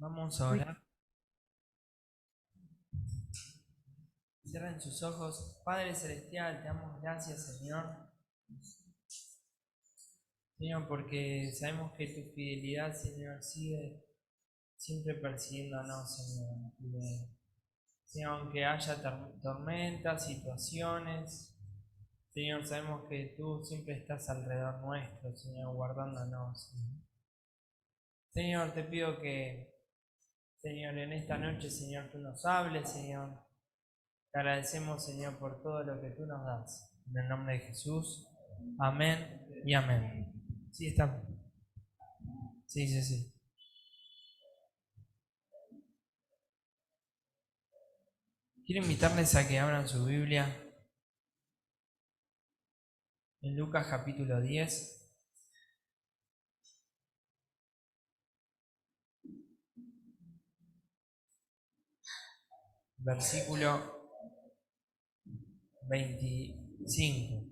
Vamos a orar. Cierren sus ojos. Padre Celestial, te damos gracias, Señor. Señor, porque sabemos que tu fidelidad, Señor, sigue siempre persiguiéndonos, Señor. Señor, aunque haya tormentas, situaciones, Señor, sabemos que tú siempre estás alrededor nuestro, Señor, guardándonos. Señor, te pido que, Señor, en esta noche, Señor, tú nos hables, Señor. Te agradecemos, Señor, por todo lo que tú nos das. En el nombre de Jesús. Amén y amén. Sí, está. Sí. Quiero invitarles a que abran su Biblia en Lucas capítulo 10. Versículo 25.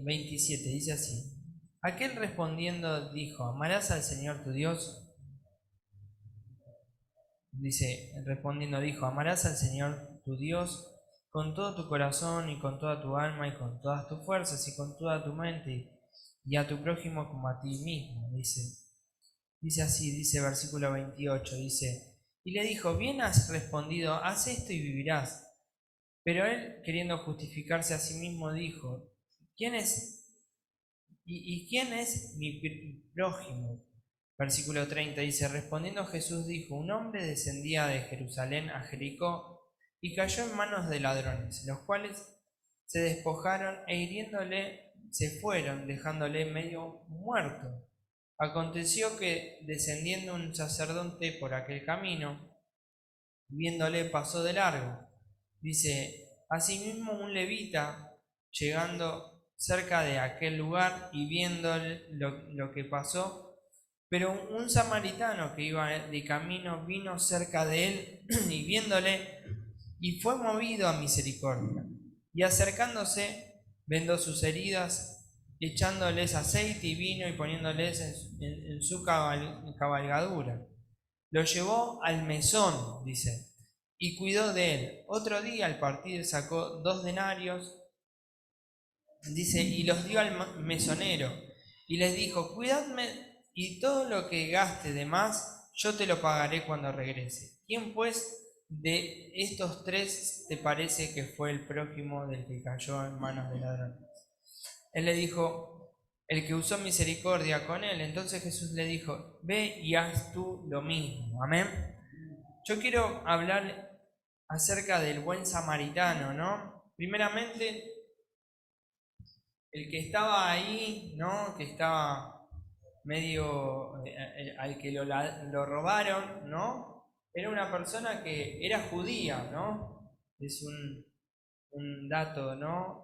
27, dice así. Aquel respondiendo dijo, ¿amarás al Señor tu Dios? Respondiendo dijo, amarás al Señor tu Dios con todo tu corazón y con toda tu alma y con todas tus fuerzas y con toda tu mente y a tu prójimo como a ti mismo, dice así, dice versículo 28, dice, y le dijo, bien has respondido, haz esto y vivirás. Pero él, queriendo justificarse a sí mismo, dijo, ¿quién es? ¿Y quién es mi prójimo? Versículo 30 dice, respondiendo Jesús dijo, un hombre descendía de Jerusalén a Jericó y cayó en manos de ladrones, los cuales se despojaron e hiriéndole se fueron, dejándole medio muerto. Aconteció que descendiendo un sacerdote por aquel camino, viéndole pasó de largo. Dice, asimismo un levita, llegando cerca de aquel lugar y viendo lo que pasó, pero un samaritano que iba de camino vino cerca de él y viéndole, y fue movido a misericordia. Y acercándose, vendó sus heridas, echándoles aceite y vino y poniéndoles en su cabalgadura. Lo llevó al mesón, dice, y cuidó de él. Otro día al partir sacó 2 denarios, dice, y los dio al mesonero, y les dijo, cuidadme, y todo lo que gaste de más, yo te lo pagaré cuando regrese. ¿Quién pues de estos 3 te parece que fue el prójimo del que cayó en manos de ladrones? Él le dijo, el que usó misericordia con él. Entonces Jesús le dijo, ve y haz tú lo mismo. Amén. Yo quiero hablar acerca del buen samaritano, ¿no? Primeramente, el que estaba ahí, ¿no? Que estaba medio, al que lo robaron, ¿no? Era una persona que era judía, ¿no? Es un dato, ¿no?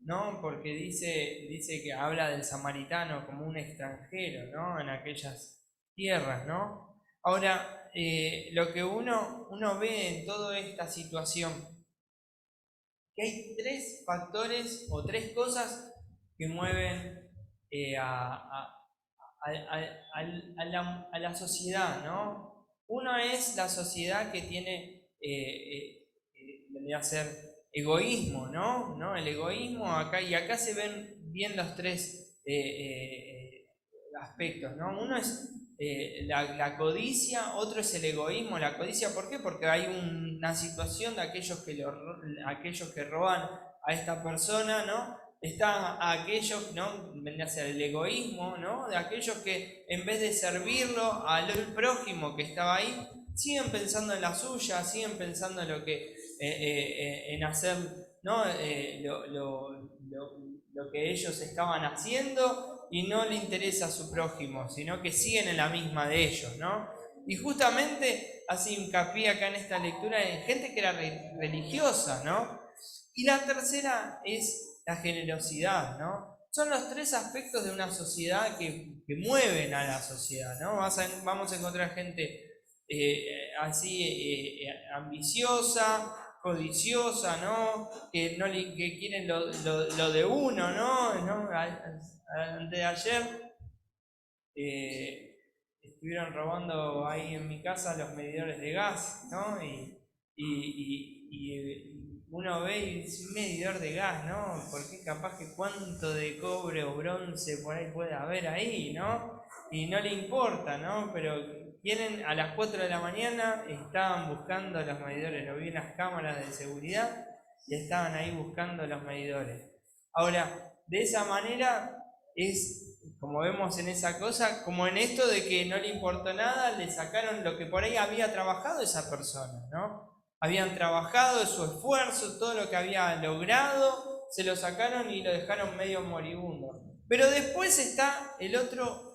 ¿No? Porque dice que habla del samaritano como un extranjero, ¿no? En aquellas tierras, ¿no? Ahora, lo que uno ve en toda esta situación, que hay 3 factores o 3 cosas que mueven a la sociedad, ¿no? Uno es la sociedad que tiene, vendría a ser egoísmo, ¿no? El egoísmo acá, y acá se ven bien los 3 aspectos, ¿no? Uno es la codicia, otro es el egoísmo. La codicia, ¿por qué? Porque hay una situación de aquellos que roban a esta persona, ¿no? Está aquellos, ¿no? Vendría a ser el egoísmo, ¿no? De aquellos que en vez de servirlo al prójimo que estaba ahí, siguen pensando en la suya, siguen pensando en lo que, en hacer, ¿no? Lo que ellos estaban haciendo y no le interesa a su prójimo, sino que siguen en la misma de ellos, ¿no? Y justamente hace hincapié acá en esta lectura en gente que era religiosa, ¿no? Y la tercera es la generosidad, ¿no? Son los 3 aspectos de una sociedad que mueven a la sociedad, ¿no? Vamos a encontrar gente así ambiciosa, codiciosa, ¿no? Que quieren lo de uno, ¿no? Antes de ayer estuvieron robando ahí en mi casa los medidores de gas, ¿no? Y uno ve y dice, un medidor de gas, ¿no? Porque capaz que cuánto de cobre o bronce por ahí puede haber ahí, ¿no? Y no le importa, ¿no? Pero tienen a las 4 de la mañana, estaban buscando los medidores, lo vi en las cámaras de seguridad y estaban ahí buscando los medidores. Ahora, de esa manera es, como vemos en esa cosa, como en esto de que no le importó nada, le sacaron lo que por ahí había trabajado esa persona, ¿no? Habían trabajado su esfuerzo, todo lo que había logrado, se lo sacaron y lo dejaron medio moribundo. Pero después está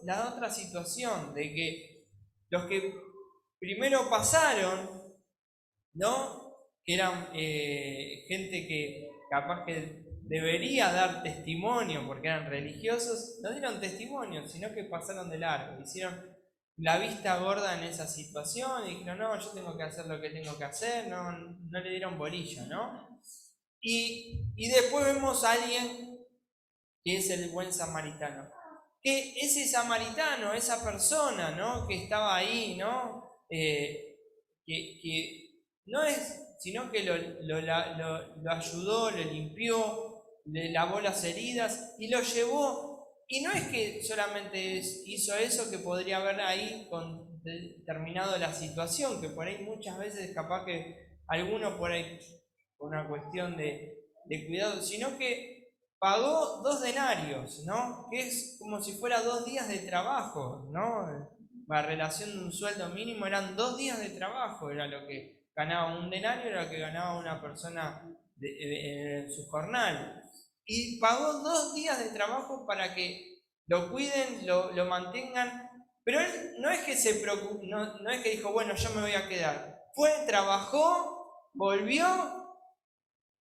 la otra situación, de que los que primero pasaron, ¿no? Que eran gente que capaz que debería dar testimonio porque eran religiosos, no dieron testimonio, sino que pasaron de largo, hicieron la vista gorda en esa situación y dijeron, no, yo tengo que hacer lo que tengo que hacer, no le dieron bolilla, ¿no? Y después vemos a alguien que es el buen samaritano. Que ese samaritano, esa persona, ¿no? Que estaba ahí, ¿no? Que no es, sino que lo ayudó, lo limpió, le lavó las heridas y lo llevó. Y no es que solamente hizo eso, que podría haber ahí terminado la situación, que por ahí muchas veces capaz que alguno por ahí, por una cuestión de cuidado, sino que pagó 2 denarios, ¿no? Que es como si fuera 2 días de trabajo, ¿no? La relación de un sueldo mínimo eran 2 días de trabajo, era lo que ganaba un denario, era lo que ganaba una persona en su jornal. Y pagó 2 días de trabajo para que lo cuiden, lo mantengan. Pero él no es que se preocupó, no es que dijo, bueno, yo me voy a quedar. Fue, trabajó, volvió.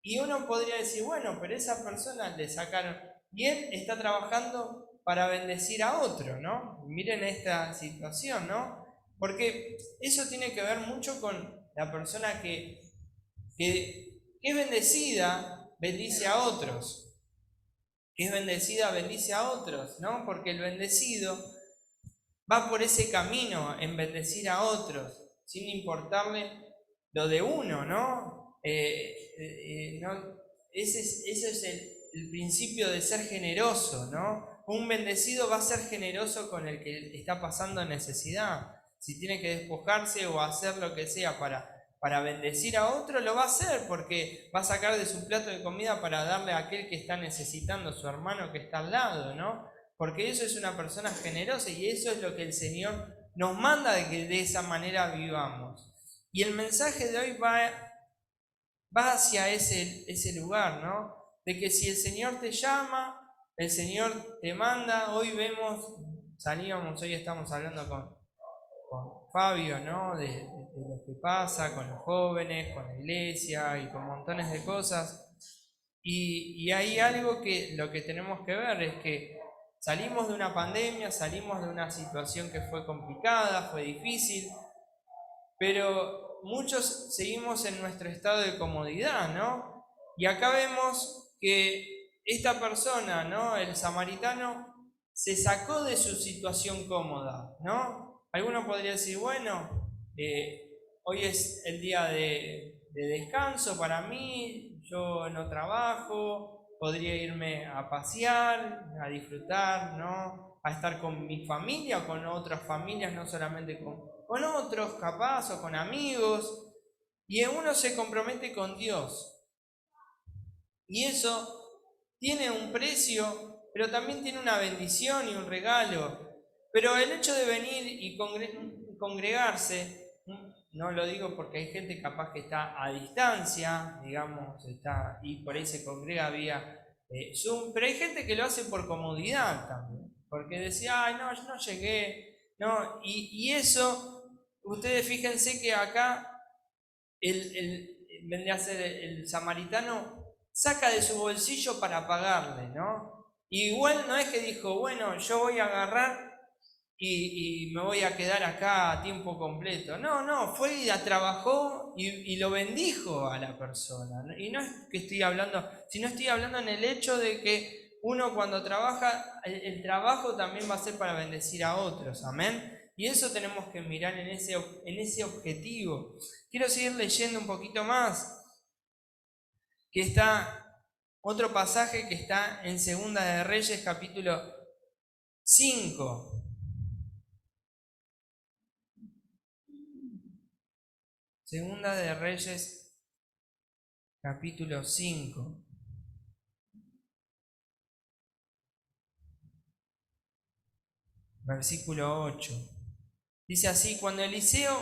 Y uno podría decir, bueno, pero esa persona le sacaron. Y él está trabajando para bendecir a otro, ¿no? Miren esta situación, ¿no? Porque eso tiene que ver mucho con la persona que es bendecida, bendice a otros. Que es bendecida, bendice a otros, ¿no? Porque el bendecido va por ese camino en bendecir a otros, sin importarle lo de uno, ¿no? Ese es el principio de ser generoso, ¿no? Un bendecido va a ser generoso con el que está pasando necesidad. Si tiene que despojarse o hacer lo que sea para bendecir a otro, lo va a hacer porque va a sacar de su plato de comida para darle a aquel que está necesitando, a su hermano que está al lado, ¿no? Porque eso es una persona generosa y eso es lo que el Señor nos manda de que de esa manera vivamos. Y el mensaje de hoy va hacia ese lugar, ¿no? De que si el Señor te llama, el Señor te manda. Hoy hoy estamos hablando con Fabio, ¿no? De lo que pasa con los jóvenes, con la iglesia y con montones de cosas. Y hay algo que lo que tenemos que ver es que salimos de una pandemia, salimos de una situación que fue complicada, fue difícil, pero muchos seguimos en nuestro estado de comodidad, ¿no? Y acá vemos que esta persona, ¿no? El samaritano, se sacó de su situación cómoda, ¿no? Alguno podría decir, bueno, hoy es el día de descanso para mí, yo no trabajo, podría irme a pasear, a disfrutar, ¿no? A estar con mi familia o con otras familias, no solamente con otros capaz o con amigos, y uno se compromete con Dios. Y eso tiene un precio, pero también tiene una bendición y un regalo. Pero el hecho de venir y congregarse, no lo digo porque hay gente capaz que está a distancia, digamos, está y por ahí se congrega vía Zoom, pero hay gente que lo hace por comodidad también, porque decía, ay, no, yo no llegué, no, y eso, ustedes fíjense que acá vendría a ser el samaritano, saca de su bolsillo para pagarle, ¿no? Igual no es que dijo, bueno, yo voy a agarrar y me voy a quedar acá a tiempo completo. No, fue y la trabajó y lo bendijo a la persona. Y no es que estoy hablando, sino estoy hablando en el hecho de que uno cuando trabaja, el trabajo también va a ser para bendecir a otros, amén. Y eso tenemos que mirar en ese objetivo. Quiero seguir leyendo un poquito más, que está otro pasaje que está en Segunda de Reyes, capítulo 5. Segunda de Reyes, capítulo 5. Versículo 8. Dice así, cuando Eliseo,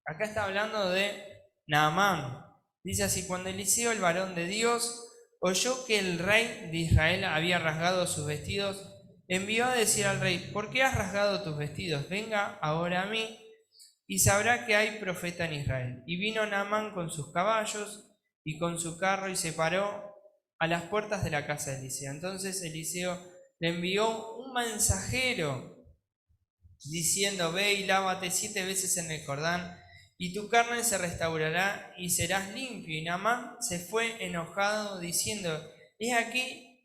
acá está hablando de Naamán, dice así, cuando Eliseo, el varón de Dios, oyó que el rey de Israel había rasgado sus vestidos, envió a decir al rey, ¿por qué has rasgado tus vestidos? Venga ahora a mí y sabrá que hay profeta en Israel. Y vino Naamán con sus caballos y con su carro y se paró a las puertas de la casa de Eliseo. Entonces Eliseo le envió un mensajero diciendo, ve y lávate 7 veces en el Jordán, y tu carne se restaurará y serás limpio. Y Naamán se fue enojado diciendo, he aquí,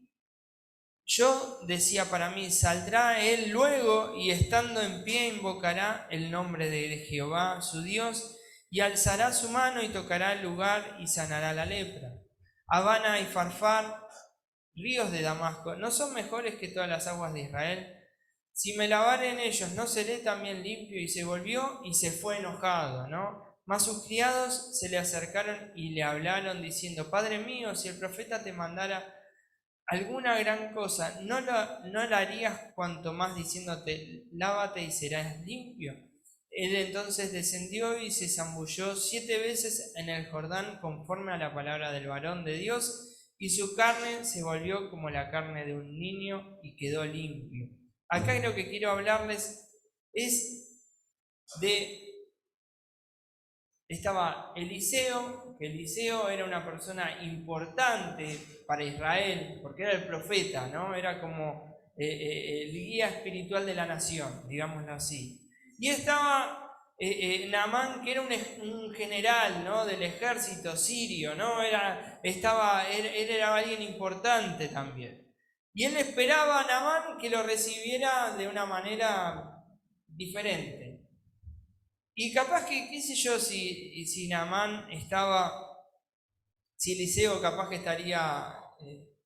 yo decía para mí, saldrá él luego y estando en pie invocará el nombre de Jehová su Dios y alzará su mano y tocará el lugar y sanará la lepra. Habana y Farfar, ríos de Damasco, ¿no son mejores que todas las aguas de Israel? Si me lavare en ellos, ¿no seré también limpio? Y se volvió y se fue enojado, ¿no? Mas sus criados se le acercaron y le hablaron diciendo, Padre mío, si el profeta te mandara alguna gran cosa, ¿no la harías cuanto más diciéndote, lávate y serás limpio? Él entonces descendió y se zambulló 7 veces en el Jordán conforme a la palabra del varón de Dios, y su carne se volvió como la carne de un niño y quedó limpio. Acá lo que quiero hablarles es de... Estaba Eliseo, que Eliseo era una persona importante para Israel, porque era el profeta, ¿no? Era como el guía espiritual de la nación, digámoslo así. Y estaba Naamán, que era un general, ¿no? Del ejército sirio, ¿no? Él era alguien importante también. Y él esperaba a Naamán que lo recibiera de una manera diferente. Y capaz que, qué sé yo, si Naamán si Eliseo capaz que estaría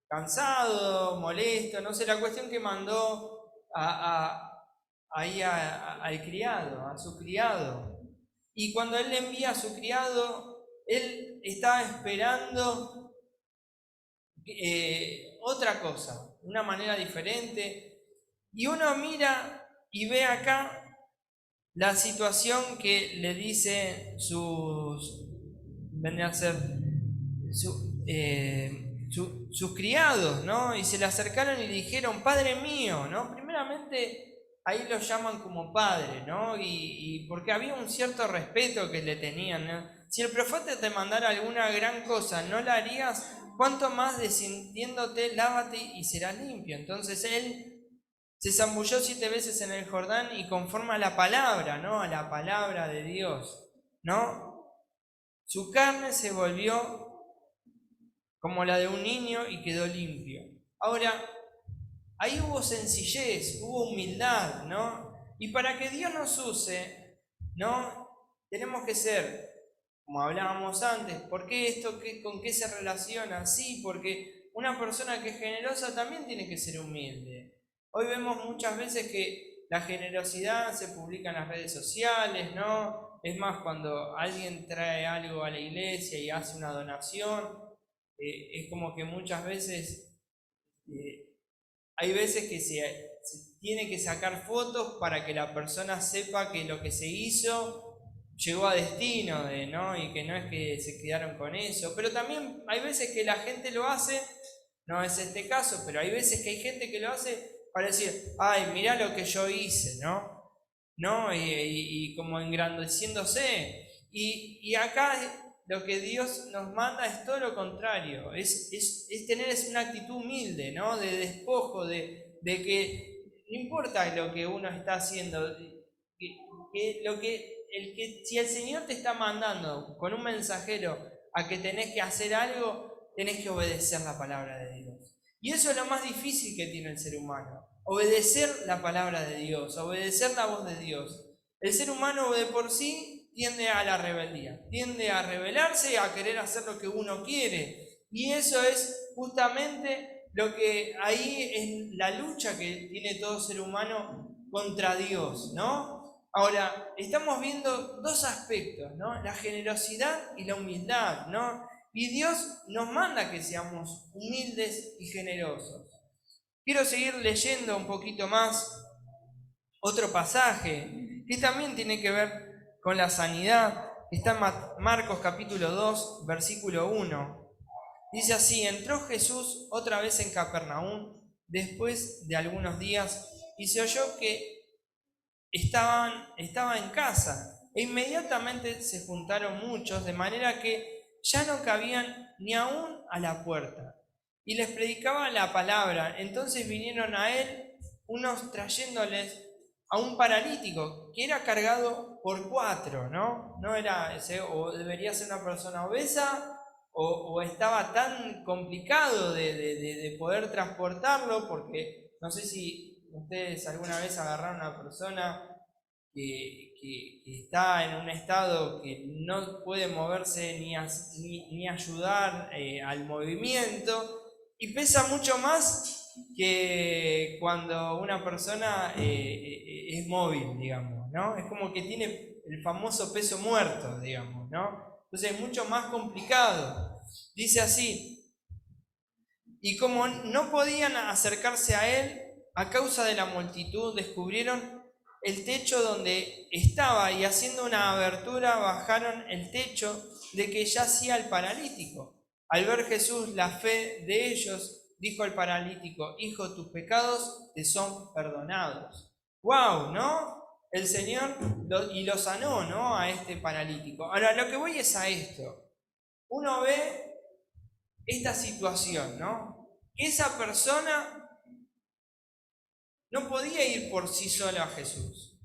cansado, molesto, no sé, la cuestión que mandó ahí al criado, a su criado. Y cuando él le envía a su criado, él estaba esperando otra cosa, una manera diferente. Y uno mira y ve acá la situación que le dice vendrían a ser sus criados, ¿no? Y se le acercaron y le dijeron, Padre mío, ¿no? Primeramente ahí lo llaman como padre, ¿no? Y porque había un cierto respeto que le tenían, ¿no? Si el profeta te mandara alguna gran cosa, ¿no la harías? ¿Cuánto más descendiéndote, lávate y serás limpio? Entonces él se zambulló 7 veces en el Jordán y conforme a la palabra, ¿no? A la palabra de Dios, ¿no? Su carne se volvió como la de un niño y quedó limpio. Ahora, ahí hubo sencillez, hubo humildad, ¿no? Y para que Dios nos use, ¿no? Tenemos que ser, como hablábamos antes, ¿por qué esto? ¿Con qué se relaciona? Sí, porque una persona que es generosa también tiene que ser humilde. Hoy vemos muchas veces que la generosidad se publica en las redes sociales, ¿no? Es más, cuando alguien trae algo a la iglesia y hace una donación, es como que muchas veces, hay veces que se tiene que sacar fotos para que la persona sepa que lo que se hizo llegó a destino, ¿no? Y que no es que se quedaron con eso. Pero también hay veces que la gente lo hace, no es este caso, pero hay veces que hay gente que lo hace para decir, ay, mirá lo que yo hice, ¿no? ¿No? Y como engrandeciéndose. Y acá lo que Dios nos manda es todo lo contrario, es tener una actitud humilde, ¿no? De despojo, de que no importa lo que uno está haciendo, si el Señor te está mandando con un mensajero a que tenés que hacer algo, tenés que obedecer la palabra de Dios. Y eso es lo más difícil que tiene el ser humano. Obedecer la palabra de Dios, obedecer la voz de Dios. El ser humano de por sí tiende a la rebeldía, tiende a rebelarse y a querer hacer lo que uno quiere. Y eso es justamente lo que ahí es la lucha que tiene todo ser humano contra Dios, ¿no? Ahora, estamos viendo dos aspectos, ¿no? La generosidad y la humildad, ¿no? Y Dios nos manda que seamos humildes y generosos. Quiero seguir leyendo un poquito más otro pasaje que también tiene que ver con la sanidad. Está en Marcos capítulo 2, versículo 1. Dice así: entró Jesús otra vez en Capernaum después de algunos días y se oyó que estaba en casa. E inmediatamente se juntaron muchos, de manera que ya no cabían ni aún a la puerta. Y les predicaba la palabra. Entonces vinieron a él unos trayéndoles a un paralítico que era cargado por 4, ¿no? No era ese, o debería ser una persona obesa, o estaba tan complicado de poder transportarlo, porque no sé si ustedes alguna vez agarraron a una persona que está en un estado que no puede moverse ni ayudar al movimiento, y pesa mucho más que cuando una persona es móvil, digamos, ¿no? Es como que tiene el famoso peso muerto, digamos, ¿no? Entonces es mucho más complicado. Dice así: y como no podían acercarse a él a causa de la multitud, descubrieron el techo donde estaba y haciendo una abertura bajaron el techo de que yacía el paralítico. Al ver Jesús la fe de ellos, dijo al paralítico: hijo, tus pecados te son perdonados. ¡Wow! ¿No? El Señor lo sanó, ¿no? A este paralítico. Ahora, lo que voy es a esto. Uno ve esta situación, ¿no? Esa persona no podía ir por sí sola a Jesús,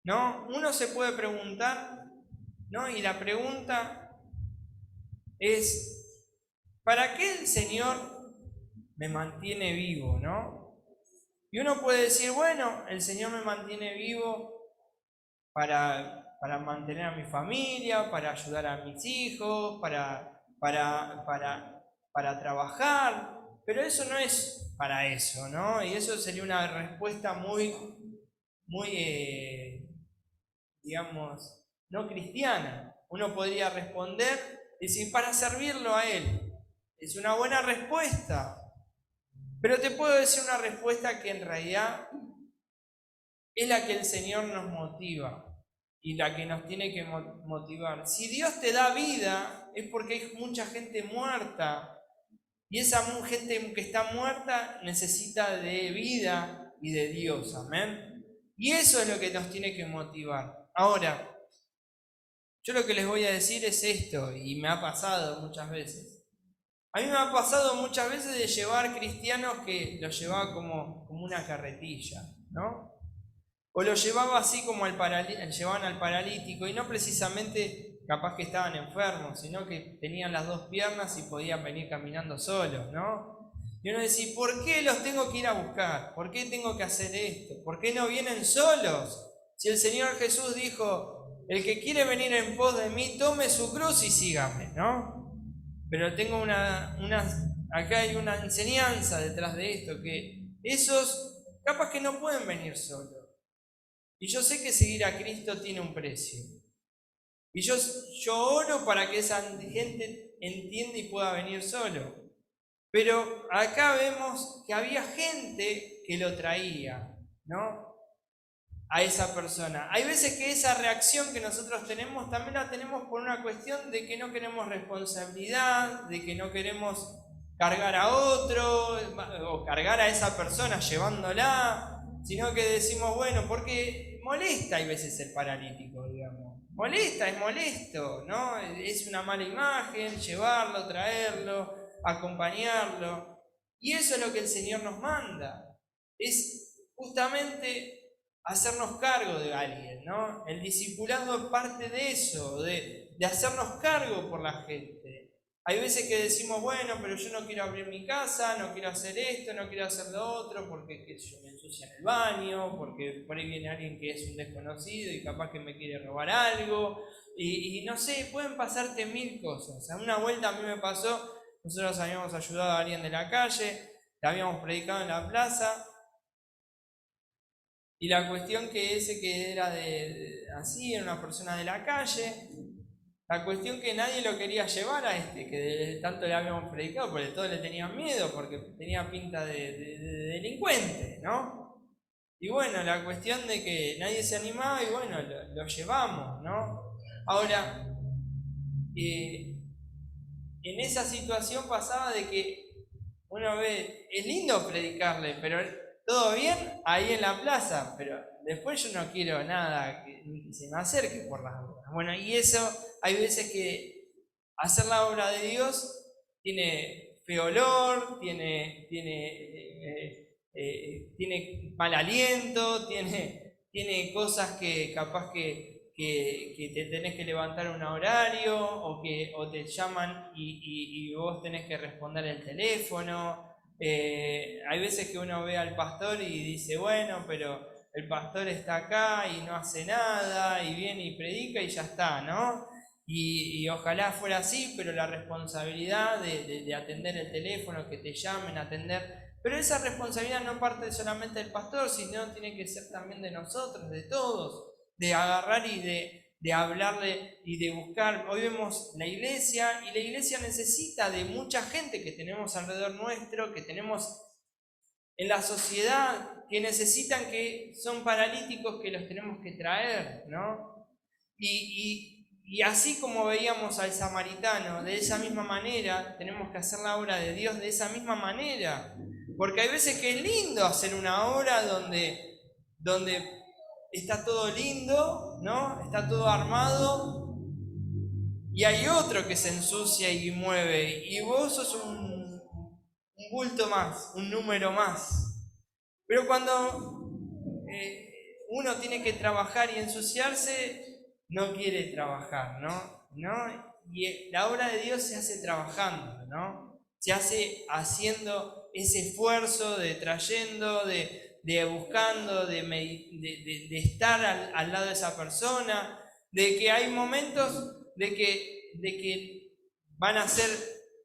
¿no? Uno se puede preguntar, ¿no? Y la pregunta es: ¿para qué el Señor me mantiene vivo, ¿no? Y uno puede decir, bueno, el Señor me mantiene vivo para mantener a mi familia, para ayudar a mis hijos, para trabajar, pero eso no es para eso, ¿no? Y eso sería una respuesta muy, digamos, no cristiana. Uno podría responder, decir, para servirlo a Él. Es una buena respuesta, pero te puedo decir una respuesta que en realidad es la que el Señor nos motiva y la que nos tiene que motivar. Si Dios te da vida, es porque hay mucha gente muerta, y esa gente que está muerta necesita de vida y de Dios, amén. Y eso es lo que nos tiene que motivar. Ahora, yo lo que les voy a decir es esto, y me ha pasado muchas veces. A mí me ha pasado muchas veces de llevar cristianos que los llevaba como una carretilla, ¿no? O lo llevaba así como llevaban al paralítico, y no precisamente capaz que estaban enfermos, sino que tenían las dos piernas y podían venir caminando solos, ¿no? Y uno decía, ¿por qué los tengo que ir a buscar? ¿Por qué tengo que hacer esto? ¿Por qué no vienen solos? Si el Señor Jesús dijo, el que quiere venir en pos de mí, tome su cruz y sígame, ¿no? Pero tengo acá hay una enseñanza detrás de esto, que esos capaz que no pueden venir solos. Y yo sé que seguir a Cristo tiene un precio. Y yo oro para que esa gente entienda y pueda venir solo. Pero acá vemos que había gente que lo traía, ¿no? A esa persona. Hay veces que esa reacción que nosotros tenemos también la tenemos por una cuestión de que no queremos responsabilidad, de que no queremos cargar a otro o cargar a esa persona llevándola, sino que decimos, bueno, porque molesta hay veces el paralítico, digamos. Molesta, es molesto, ¿no? Es una mala imagen llevarlo, traerlo, acompañarlo. Y eso es lo que el Señor nos manda. Es justamente hacernos cargo de alguien, ¿no? El discipulado es parte de eso, de hacernos cargo por la gente. Hay veces que decimos, bueno, pero yo no quiero abrir mi casa, no quiero hacer esto, no quiero hacer lo otro, porque qué sé yo, me ensucian el baño, porque por ahí viene alguien que es un desconocido y capaz que me quiere robar algo. Y no sé, pueden pasarte mil cosas. A una vuelta a mí me pasó, nosotros habíamos ayudado a alguien de la calle, le habíamos predicado en la plaza, y la cuestión que ese que era así, era una persona de la calle, la cuestión que nadie lo quería llevar a que de tanto le habíamos predicado, porque todos le tenían miedo, porque tenía pinta de delincuente, ¿no? Y bueno, la cuestión de que nadie se animaba y bueno, lo llevamos, ¿no? Ahora, en esa situación pasaba de que uno ve, es lindo predicarle, pero todo bien ahí en la plaza, pero después yo no quiero nada que se me acerque por las dudas. Bueno, y eso hay veces que hacer la obra de Dios tiene feo olor, tiene mal aliento, tiene cosas que capaz que te tenés que levantar un horario o te llaman y vos tenés que responder el teléfono. Hay veces que uno ve al pastor y dice, bueno, pero el pastor está acá y no hace nada y viene y predica y ya está, ¿no? Y ojalá fuera así, pero la responsabilidad de atender el teléfono, que te llamen, atender, pero esa responsabilidad no parte solamente del pastor, sino tiene que ser también de nosotros, de todos, de agarrar y de hablarle y de buscar. Hoy vemos la iglesia y la iglesia necesita de mucha gente que tenemos alrededor nuestro, que tenemos en la sociedad, que necesitan, que son paralíticos, que los tenemos que traer, ¿no? Y así como veíamos al samaritano, de esa misma manera, tenemos que hacer la obra de Dios de esa misma manera. Porque hay veces que es lindo hacer una obra donde está todo lindo, ¿no? Está todo armado, y hay otro que se ensucia y mueve, y vos sos un bulto más, un número más. Pero cuando uno tiene que trabajar y ensuciarse, no quiere trabajar, ¿no? Y la obra de Dios se hace trabajando, ¿no? Se hace haciendo ese esfuerzo de trayendo, de buscando, de estar al lado de esa persona, de que hay momentos de que van a ser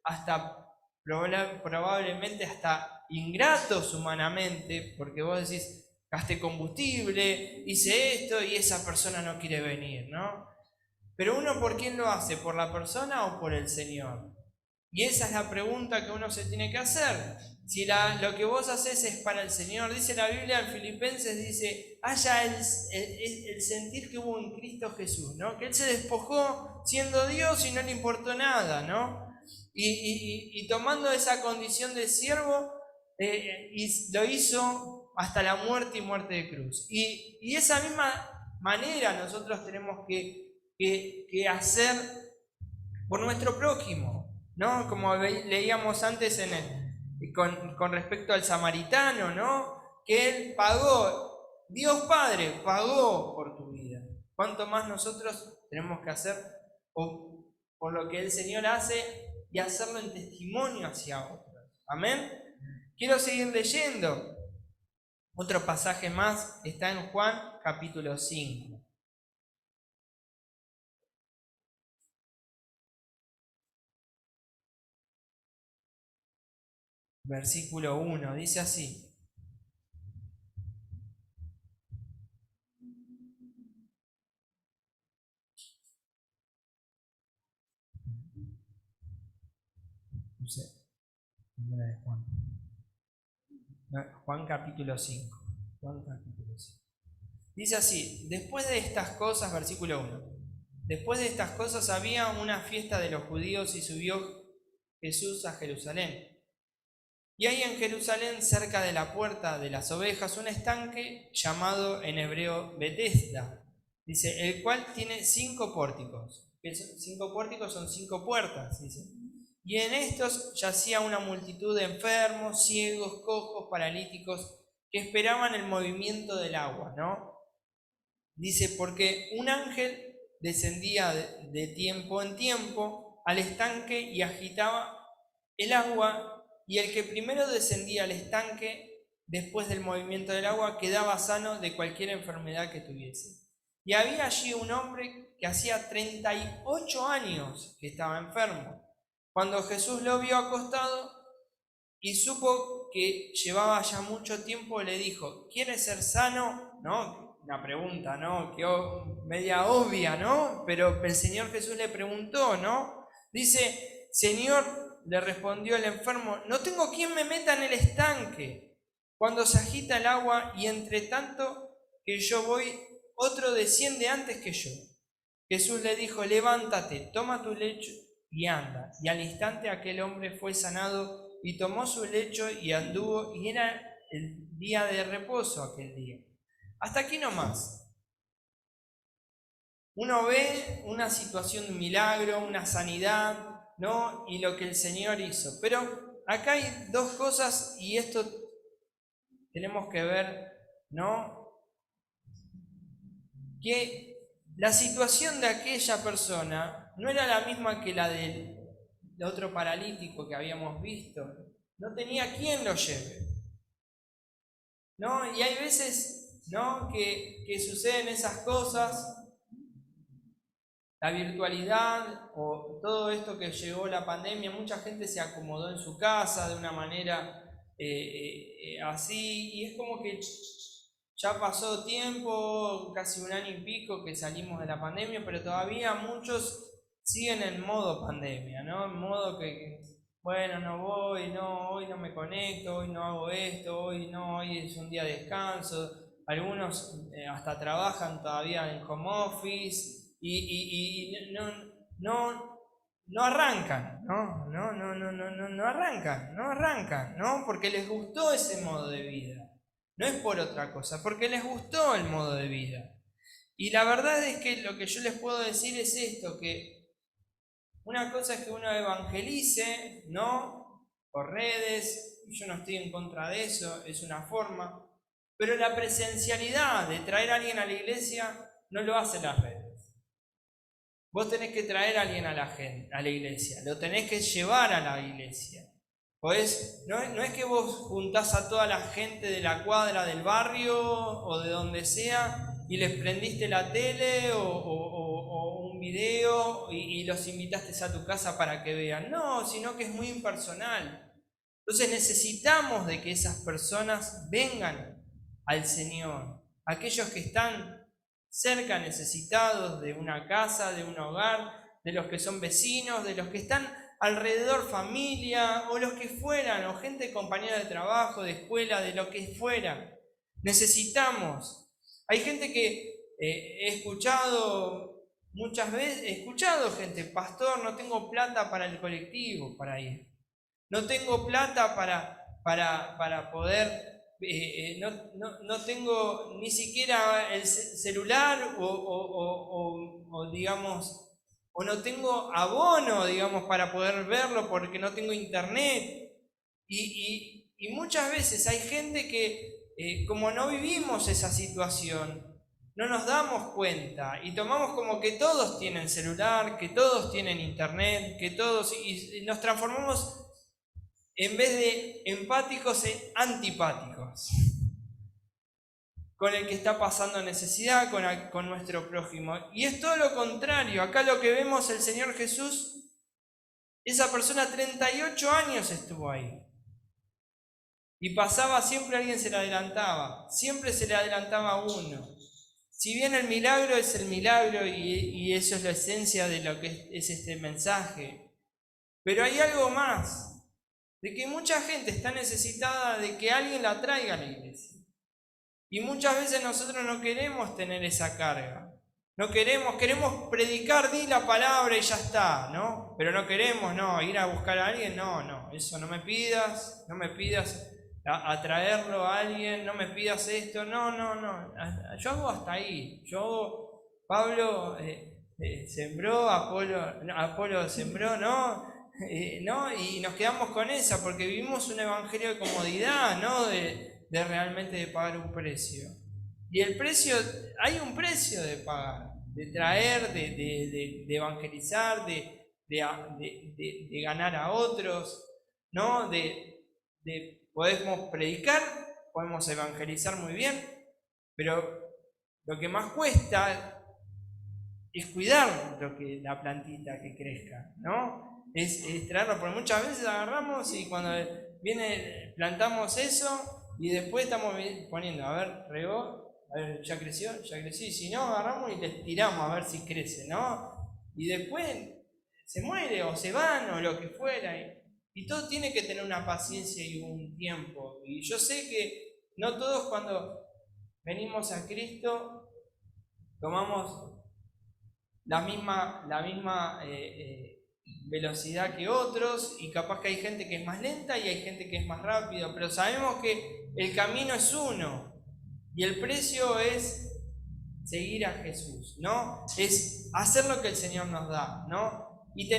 hasta probablemente hasta ingratos humanamente, porque vos decís, gasté combustible, hice esto y esa persona no quiere venir, ¿no? Pero uno, ¿por quién lo hace? ¿Por la persona o por el Señor? Y esa es la pregunta que uno se tiene que hacer. Si lo que vos haces es para el Señor, dice la Biblia en Filipenses, dice, haya el sentir que hubo en Cristo Jesús, ¿no? Que Él se despojó siendo Dios y no le importó nada, ¿no? Y tomando esa condición de siervo, y lo hizo hasta la muerte y muerte de cruz. Y esa misma manera nosotros tenemos que hacer por nuestro prójimo, ¿no? Como leíamos antes con respecto al samaritano, ¿no? Que él pagó, Dios Padre pagó por tu vida. ¿Cuánto más nosotros tenemos que hacer por lo que el Señor hace y hacerlo en testimonio hacia otros? Amén. Quiero seguir leyendo. Otro pasaje más está en Juan capítulo 5. Versículo 1, dice así. No sé, primera de Juan. Juan capítulo 5. Juan capítulo 5. Dice así, después de estas cosas, versículo 1. Después de estas cosas había una fiesta de los judíos y subió Jesús a Jerusalén. Y hay en Jerusalén, cerca de la puerta de las ovejas, un estanque llamado en hebreo Betesda, dice, el cual tiene 5 pórticos. 5 pórticos son 5 puertas, dice. Y en estos yacía una multitud de enfermos, ciegos, cojos, paralíticos, que esperaban el movimiento del agua, ¿no? Dice, porque un ángel descendía de tiempo en tiempo al estanque y agitaba el agua, y el que primero descendía al estanque, después del movimiento del agua, quedaba sano de cualquier enfermedad que tuviese. Y había allí un hombre que hacía 38 años que estaba enfermo. Cuando Jesús lo vio acostado y supo que llevaba ya mucho tiempo, le dijo: ¿quieres ser sano? ¿No? Una pregunta, ¿no? Que media obvia, ¿no? Pero el Señor Jesús le preguntó, ¿no? Dice: Señor, le respondió el enfermo, no tengo quien me meta en el estanque cuando se agita el agua, y entre tanto que yo voy, otro desciende antes que yo. Jesús le dijo: levántate, toma tu lecho y anda. Y al instante aquel hombre fue sanado y tomó su lecho y anduvo, y era el día de reposo aquel día. Hasta aquí nomás. Uno ve una situación de un milagro, una sanidad, ¿no? Y lo que el Señor hizo. Pero acá hay dos cosas, y esto tenemos que ver, ¿no? Que la situación de aquella persona no era la misma que la del otro paralítico que habíamos visto. No tenía quien lo lleve, ¿no? Y hay veces, ¿no?, que suceden esas cosas. La virtualidad o todo esto que llegó la pandemia, mucha gente se acomodó en su casa de una manera así, y es como que ya pasó tiempo, casi un año y pico que salimos de la pandemia, pero todavía muchos siguen en modo pandemia, ¿no? En modo que, bueno, no voy, no, hoy no me conecto, hoy no hago esto, hoy no, hoy es un día de descanso. Algunos hasta trabajan todavía en home office y no arrancan, no arrancan, ¿no? Porque les gustó ese modo de vida. No es por otra cosa, porque les gustó el modo de vida. Y la verdad es que lo que yo les puedo decir es esto, que una cosa es que uno evangelice, ¿no?, por redes, y yo no estoy en contra de eso, es una forma, pero la presencialidad de traer a alguien a la iglesia no lo hacen las redes. Vos tenés que traer a alguien a la iglesia, lo tenés que llevar a la iglesia. Pues no es que vos juntás a toda la gente de la cuadra del barrio o de donde sea y les prendiste la tele o un video y los invitaste a tu casa para que vean. No, sino que es muy impersonal. Entonces necesitamos de que esas personas vengan al Señor. Aquellos que están cerca, necesitados de una casa, de un hogar, de los que son vecinos, de los que están alrededor, familia, o los que fueran, o gente compañera de trabajo, de escuela, de lo que fuera. Necesitamos. Hay gente que he escuchado muchas veces, he escuchado gente: pastor, no tengo plata para el colectivo, para ir. No tengo plata para poder, no tengo ni siquiera el celular o digamos, o no tengo abono, digamos, para poder verlo porque no tengo internet. Y muchas veces hay gente que, como no vivimos esa situación, no nos damos cuenta y tomamos como que todos tienen celular, que todos tienen internet, que todos, y nos transformamos, en vez de empáticos, en antipáticos con el que está pasando necesidad, con nuestro prójimo. Y es todo lo contrario. Acá lo que vemos, el Señor Jesús, esa persona 38 años estuvo ahí. Y pasaba, siempre alguien se le adelantaba, siempre se le adelantaba uno. Si bien el milagro es el milagro y eso es la esencia de lo que es este mensaje, pero hay algo más, de que mucha gente está necesitada de que alguien la traiga a la iglesia. Y muchas veces nosotros no queremos tener esa carga. No queremos predicar, di la palabra y ya está, ¿no? Pero no queremos, ir a buscar a alguien, no, eso no me pidas a traerlo a alguien, no me pidas esto, no, yo hago hasta ahí. Pablo sembró, Apolo sembró, ¿no? Y nos quedamos con esa, porque vivimos un evangelio de comodidad, ¿no? De realmente de pagar un precio. Y el precio, hay un precio de pagar, de traer, de evangelizar, de ganar a otros, ¿no? Podemos predicar, podemos evangelizar muy bien, pero lo que más cuesta es cuidar la plantita que crezca, ¿no? Es traerlo, porque muchas veces agarramos y cuando plantamos eso y después estamos poniendo, a ver, regó, a ver, ya creció, y si no, agarramos y les tiramos a ver si crece, ¿no? Y después se muere o se van o lo que fuera, y todo tiene que tener una paciencia y un tiempo, y yo sé que no todos cuando venimos a Cristo tomamos la misma velocidad que otros, y capaz que hay gente que es más lenta y hay gente que es más rápido, pero sabemos que el camino es uno y el precio es seguir a Jesús, ¿no? Es hacer lo que el Señor nos da, ¿no? Y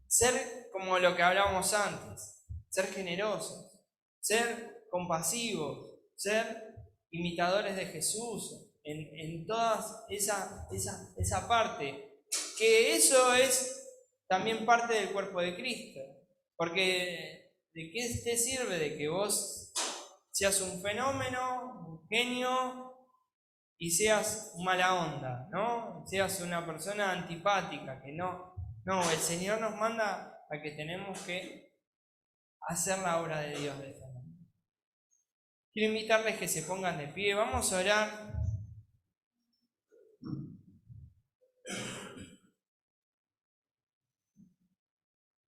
ser como lo que hablábamos antes, ser generosos, ser compasivos, ser imitadores de Jesús, en toda esa parte, que eso es también parte del cuerpo de Cristo, porque ¿de qué te sirve de que vos seas un fenómeno, un genio, y seas mala onda, ¿no? Seas una persona antipática, que no, el Señor nos manda a que tenemos que hacer la obra de Dios de esta manera. Quiero invitarles que se pongan de pie, vamos a orar.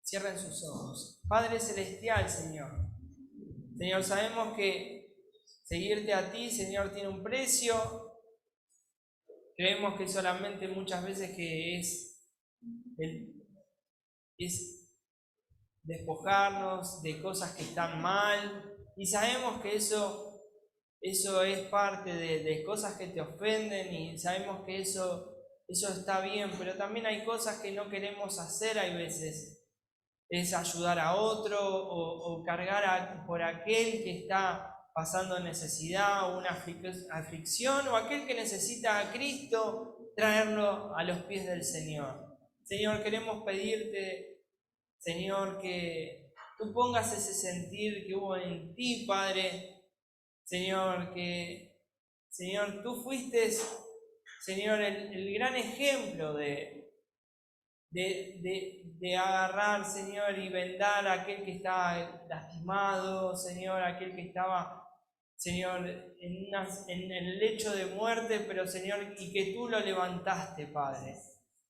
Cierren sus ojos. Padre Celestial, Señor, sabemos que seguirte a ti, Señor, tiene un precio. Creemos que solamente muchas veces que es despojarnos de cosas que están mal, y sabemos que eso es parte de cosas que te ofenden, y sabemos que eso está bien, pero también hay cosas que no queremos hacer. Hay veces es ayudar a otro o cargar por aquel que está pasando necesidad o una aflicción, o aquel que necesita a Cristo, traerlo a los pies del Señor. Señor, queremos pedirte, Señor, que tú pongas ese sentir que hubo en ti, Padre. Señor, Señor, tú fuiste, Señor, el gran ejemplo de agarrar, Señor, y vendar a aquel que estaba lastimado, Señor, aquel que estaba, Señor, en el lecho de muerte, pero, Señor, y que tú lo levantaste, Padre.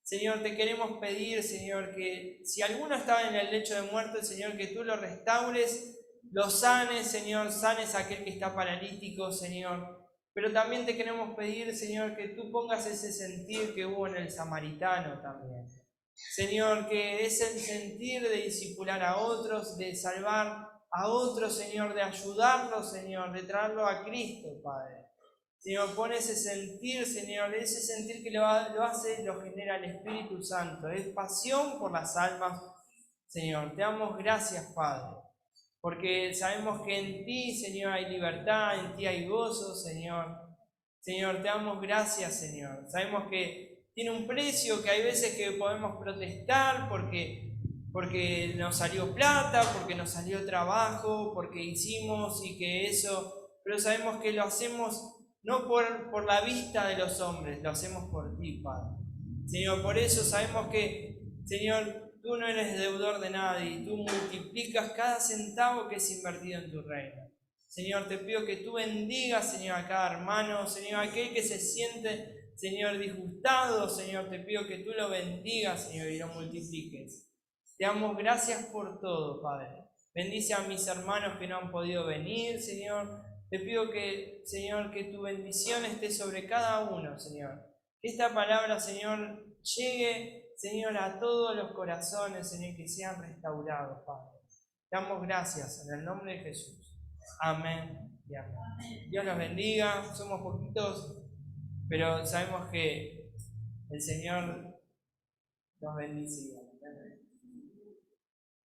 Señor, te queremos pedir, Señor, que si alguno estaba en el lecho de muerte, Señor, que tú lo restaures, lo sanes, Señor, sanes a aquel que está paralítico, Señor. Pero también te queremos pedir, Señor, que tú pongas ese sentir que hubo en el samaritano también. Señor, que es el sentir de discipular a otros, de salvar a otros, Señor, de ayudarlos, Señor, de traerlo a Cristo, Padre. Señor, pon ese sentir, Señor, ese sentir que lo genera el Espíritu Santo, es pasión por las almas, Señor. Te damos gracias, Padre, porque sabemos que en ti, Señor, hay libertad, en ti hay gozo, Señor. Señor, te damos gracias, Señor. Sabemos que tiene un precio, que hay veces que podemos protestar porque nos salió plata, porque nos salió trabajo, porque hicimos y que eso, pero sabemos que lo hacemos no por la vista de los hombres, lo hacemos por ti, Padre. Señor, por eso sabemos que, Señor, tú no eres deudor de nadie y tú multiplicas cada centavo que es invertido en tu reino. Señor, te pido que tú bendigas, Señor, a cada hermano, Señor, aquel que se siente, Señor, disgustado, Señor, te pido que tú lo bendigas, Señor, y lo multipliques. Te damos gracias por todo, Padre. Bendice a mis hermanos que no han podido venir, Señor. Te pido que, Señor, que tu bendición esté sobre cada uno, Señor. Que esta palabra, Señor, llegue, Señor, a todos los corazones, Señor, que sean restaurados, Padre. Te damos gracias en el nombre de Jesús. Amén y amén. Dios los bendiga. Somos poquitos, pero sabemos que el Señor nos bendice.